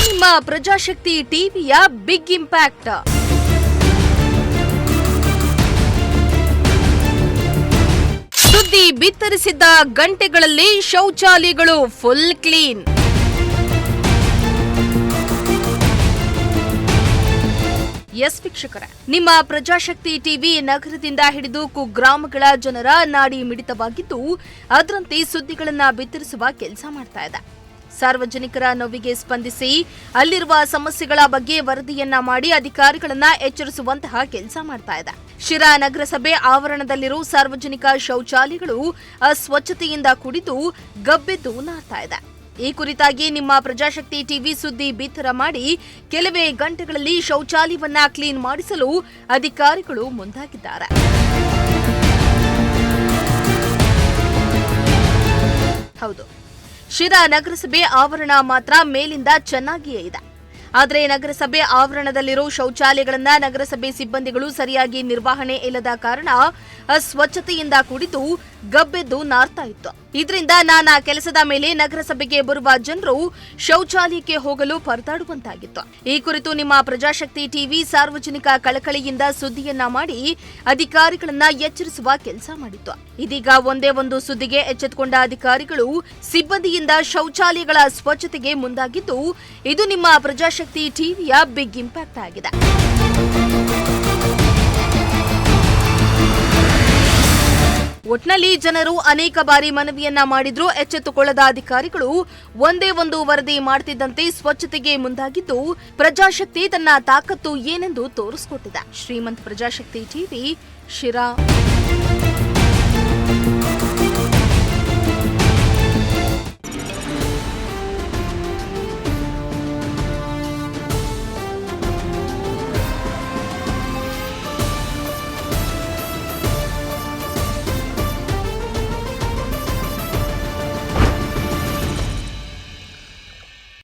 ನಿಮ್ಮ ಪ್ರಜಾಶಕ್ತಿ ಟಿವಿಯ big impact. ಸುದ್ದಿ ಬಿತ್ತರಿಸಿದ್ದ ಗಂಟೆಗಳಲ್ಲಿ ಶೌಚಾಲಯಗಳು ಫುಲ್ ಕ್ಲೀನ್. ಎಸ್ ವೀಕ್ಷಕರೇ, ನಿಮ್ಮ ಪ್ರಜಾಶಕ್ತಿ ಟಿವಿ ನಗರದಿಂದ ಹಿಡಿದು ಕುಗ್ರಾಮಗಳ ಜನರ ನಾಡಿ ಮಿಡಿತವಾಗಿದ್ದು ಅದರಂತೆ ಸುದ್ದಿಗಳನ್ನ ಬಿತ್ತರಿಸುವ ಕೆಲಸ ಮಾಡ್ತಾ ಇದೆ. ಸಾರ್ವಜನಿಕರ ನೋವಿಗೆ ಸ್ಪಂದಿಸಿ ಅಲ್ಲಿರುವ ಸಮಸ್ಯೆಗಳ ಬಗ್ಗೆ ವರದಿಯನ್ನ ಮಾಡಿ ಅಧಿಕಾರಿಗಳನ್ನ ಎಚ್ಚರಿಸುವಂತಹ ಕೆಲಸ ಮಾಡ್ತಾ ಇದೆ. ಶಿರಾ ನಗರಸಭೆ ಆವರಣದಲ್ಲಿರುವ ಸಾರ್ವಜನಿಕ ಶೌಚಾಲಯಗಳು ಅಸ್ವಚ್ಛತೆಯಿಂದ ಕುಡಿದು ಗಬ್ಬೆದ್ದು ನಾರ್ತಾ ಇದೆ. ಈ ಕುರಿತಾಗಿ ನಿಮ್ಮ ಪ್ರಜಾಶಕ್ತಿ ಟಿವಿ ಸುದ್ದಿ ಬಿತ್ತರ ಮಾಡಿ ಕೆಲವೇ ಗಂಟೆಗಳಲ್ಲಿ ಶೌಚಾಲಯವನ್ನ ಕ್ಲೀನ್ ಮಾಡಿಸಲು ಅಧಿಕಾರಿಗಳು ಮುಂದಾಗಿದ್ದಾರೆ. ಹೌದು, ಶಿರಾ ನಗರಸಭೆ ಆವರಣ ಮಾತ್ರ ಮೇಲಿಂದ ಚೆನ್ನಾಗಿಯೇ ಇದೆ. ಆದರೆ ನಗರಸಭೆ ಆವರಣದಲ್ಲಿರುವ ಶೌಚಾಲಯಗಳನ್ನ ನಗರಸಭೆ ಸಿಬ್ಬಂದಿಗಳು ಸರಿಯಾಗಿ ನಿರ್ವಹಣೆ ಇಲ್ಲದ ಕಾರಣ ಅಸ್ವಚ್ಛತೆಯಿಂದ ಕುಡಿದು ಗಬ್ಬೆದ್ದು ನಾರ್ತಾ ಇತ್ತು. ಇದರಿಂದ ನಾನಾ ಕೆಲಸದ ಮೇಲೆ ನಗರಸಭೆಗೆ ಬರುವ ಜನರು ಶೌಚಾಲಯಕ್ಕೆ ಹೋಗಲು ಪರದಾಡುವಂತಾಗಿತ್ತು. ಈ ಕುರಿತು ನಿಮ್ಮ ಪ್ರಜಾಶಕ್ತಿ ಟಿವಿ ಸಾರ್ವಜನಿಕ ಕಳಕಳಿಯಿಂದ ಸುದ್ದಿಯನ್ನ ಮಾಡಿ ಅಧಿಕಾರಿಗಳನ್ನ ಎಚ್ಚರಿಸುವ ಕೆಲಸ ಮಾಡಿತ್ತು. ಇದೀಗ ಒಂದೇ ಒಂದು ಸುದ್ದಿಗೆ ಎಚ್ಚೆತ್ತುಕೊಂಡ ಅಧಿಕಾರಿಗಳು ಸಿಬ್ಬಂದಿಯಿಂದ ಶೌಚಾಲಯಗಳ ಸ್ವಚ್ಛತೆಗೆ ಮುಂದಾಗಿದ್ದು ಇದು ನಿಮ್ಮ ಪ್ರಜಾಶಕ್ತಿ ಟಿವಿಯ ಬಿಗ್ ಇಂಪ್ಯಾಕ್ಟ್ ಆಗಿದೆ. ಒಟ್ನಲ್ಲಿ ಜನರು ಅನೇಕ ಬಾರಿ ಮನವಿಯನ್ನ ಮಾಡಿದ್ರೂ ಎಚ್ಚೆತ್ತುಕೊಳ್ಳದ ಅಧಿಕಾರಿಗಳು ಒಂದೇ ಒಂದು ವರದಿ ಮಾಡ್ತಿದ್ದಂತೆ ಸ್ವಚ್ಛತೆಗೆ ಮುಂದಾಗಿದ್ದು ಪ್ರಜಾಶಕ್ತಿ ತನ್ನ ತಾಕತ್ತು ಏನೆಂದು ತೋರಿಸಿಕೊಟ್ಟಿದೆ. ಶ್ರೀಮಂತ ಪ್ರಜಾಶಕ್ತಿ ಟಿವಿ, ಶಿರಾ.